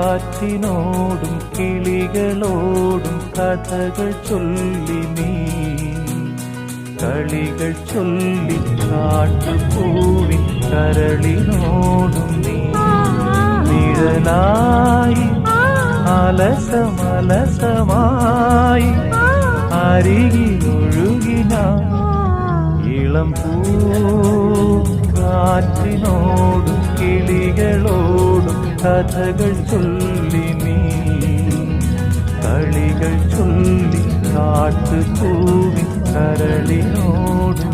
പൂങ്കാറ്റിനോടും കിളികളോടും കഥകൾ ചൊല്ലി നീ കളികൾ ചൊല്ലി കാട്ടുപൂവിൻ കരളിനോടും നീ നിഴലായി അലസമലസമായി അരികിലൊഴുകിന ഇളം പൂങ്കാറ്റിനോടും കിളികളോടും കഥകൾ ചൊല്ലി നീ കളികൾ ചൊല്ലി കാട്ടുപൂവിൻ കരളിനോടും